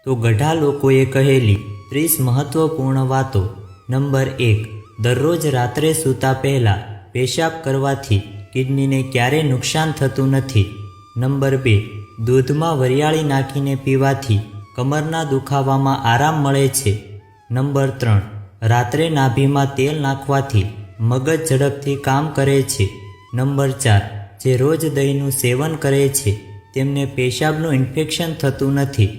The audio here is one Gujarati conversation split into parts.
તો ગઢા લોકોએ કહેલી 30 મહત્વપૂર્ણ વાતો. નંબર 1, દરરોજ રાત્રે સૂતા પહેલાં પેશાબ કરવાથી કિડનીને ક્યારેય નુકસાન થતું નથી. નંબર 2, દૂધમાં વરિયાળી નાખીને પીવાથી કમરના દુખાવામાં આરામ મળે છે. નંબર 3, રાત્રે નાભીમાં તેલ નાખવાથી મગજ ઝડપથી કામ કરે છે. નંબર 4, જે રોજ દહીંનું સેવન કરે છે તેમને પેશાબનું ઇન્ફેક્શન થતું નથી.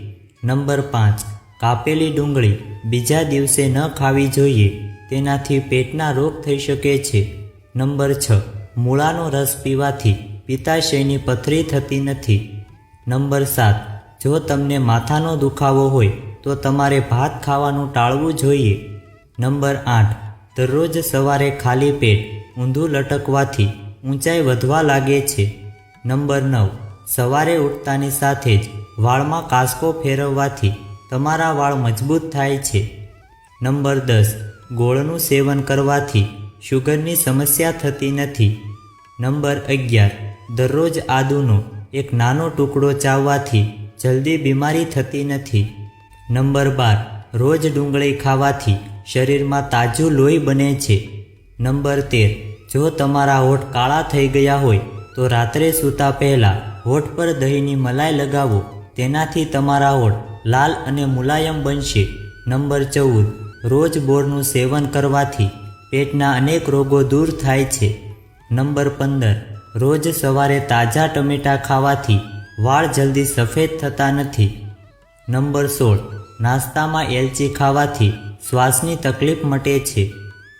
નંબર 5, કાપેલી ડુંગળી બીજા દિવસે ન ખાવી જોઈએ, તેનાથી પેટના રોગ થઈ શકે છે. નંબર 6, મૂળાનો રસ પીવાથી પિત્તાશયની પથરી થતી નથી. નંબર 7, જો તમને માથાનો દુખાવો હોય તો તમારે ભાત ખાવાનું ટાળવું જોઈએ. નંબર 8, દરરોજ સવારે ખાલી પેટ ઊંધું લટકવાથી ઊંચાઈ વધવા લાગે છે. નંબર 9, સવારે ઉઠતાની સાથે જ વાળમાં કાંસકો ફેરવવાથી તમારા વાળ મજબૂત થાય છે. નંબર 10, ગોળનું સેવન કરવાથી શુગરની સમસ્યા થતી નથી. નંબર 11, દરરોજ આદુનો એક નાનો ટુકડો ચાવવાથી જલ્દી બીમારી થતી નથી. નંબર 12, રોજ ડુંગળી ખાવાથી શરીરમાં તાજું લોહી બને છે. નંબર 13, જો તમારા હોઠ કાળા થઈ ગયા હોય તો રાત્રે સૂતા પહેલાં હોઠ પર દહીંની મલાઈ લગાવો, તેનાથી તમારા હોઠ લાલ અને મુલાયમ બનશે. નંબર 14, રોજ બોરનું સેવન કરવાથી પેટના અનેક રોગો દૂર થાય છે. નંબર 15, રોજ સવારે તાજા ટમેટાં ખાવાથી વાળ જલ્દી સફેદ થતા નથી. નંબર 16, નાસ્તામાં એલચી ખાવાથી શ્વાસની તકલીફ મટે છે.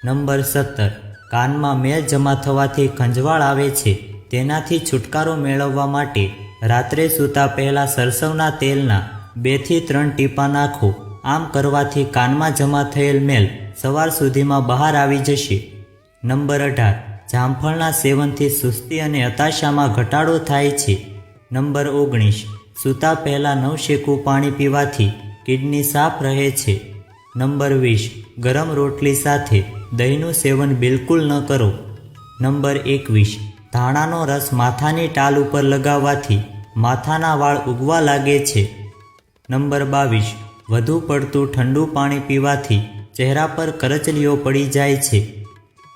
નંબર 17, કાનમાં મેલ જમા થવાથી ખંજવાળ આવે છે, તેનાથી છુટકારો મેળવવા માટે રાત્રે સૂતા પહેલાં સરસવના તેલના 2 થી 3 ટીપાં નાખો. આમ કરવાથી કાનમાં જમા થયેલ મેલ સવાર સુધીમાં બહાર આવી જશે. નંબર 18, જામફળના સેવનથી સુસ્તી અને હતાશામાં ઘટાડો થાય છે. નંબર 19, સૂતા પહેલાં નવશેકું પાણી પીવાથી કિડની સાફ રહે છે. નંબર 20, ગરમ રોટલી સાથે દહીંનું સેવન બિલકુલ ન કરો. નંબર 21, ધાણાનો રસ માથાની ટાલ ઉપર લગાવવાથી માથાના વાળ ઉગવા લાગે છે. નંબર 22, વધુ પડતું ઠંડુ પાણી પીવાથી ચહેરા પર કરચલીઓ પડી જાય છે.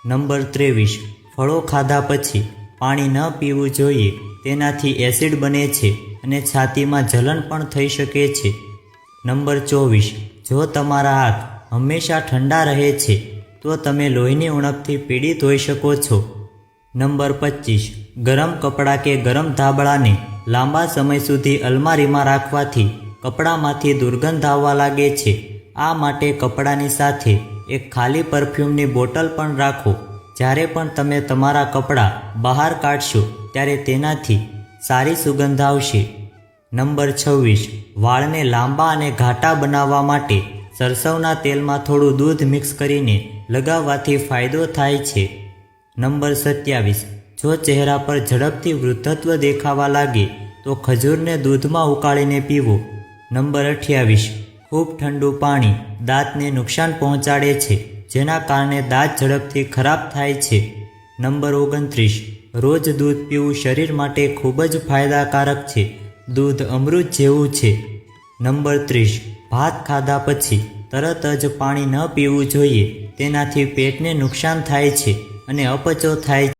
નંબર 23, ફળો ખાધા પછી પાણી ન પીવું જોઈએ, તેનાથી એસિડ બને છે અને છાતીમાં જલન પણ થઈ શકે છે. નંબર 24, જો તમારા હાથ હંમેશા ઠંડા રહે છે તો તમે લોહીની ઉણપથી પીડિત હોઈ શકો છો. નંબર 25, ગરમ કપડાં કે ગરમ ધાબળાને લાંબા સમય સુધી અલમારીમાં રાખવાથી કપડામાંથી દુર્ગંધ આવવા લાગે છે. આ માટે કપડાની સાથે એક ખાલી પરફ્યુમની બોટલ પણ રાખો. જ્યારે પણ તમે તમારા કપડાં બહાર કાઢશો ત્યારે તેનાથી સારી સુગંધ આવશે. નંબર 26, વાળને લાંબા અને ઘાટા બનાવવા માટે સરસવના તેલમાં થોડું દૂધ મિક્સ કરીને લગાવવાથી ફાયદો થાય છે. નંબર 27, જો ચહેરા પર ઝડપથી વૃદ્ધત્વ દેખાવા લાગે તો ખજૂરને દૂધમાં ઉકાળીને પીવો. નંબર 28, ખૂબ ઠંડુ પાણી દાંતને નુકસાન પહોંચાડે છે, જેના કારણે દાંત ઝડપથી ખરાબ થાય છે. નંબર 29, રોજ દૂધ પીવું શરીર માટે ખૂબ જ ફાયદાકારક છે. દૂધ અમૃત જેવું છે. નંબર 30, ભાત ખાધા પછી તરત જ પાણી ન પીવું જોઈએ, તેનાથી પેટને નુકસાન થાય છે અને અપચો થાય છે.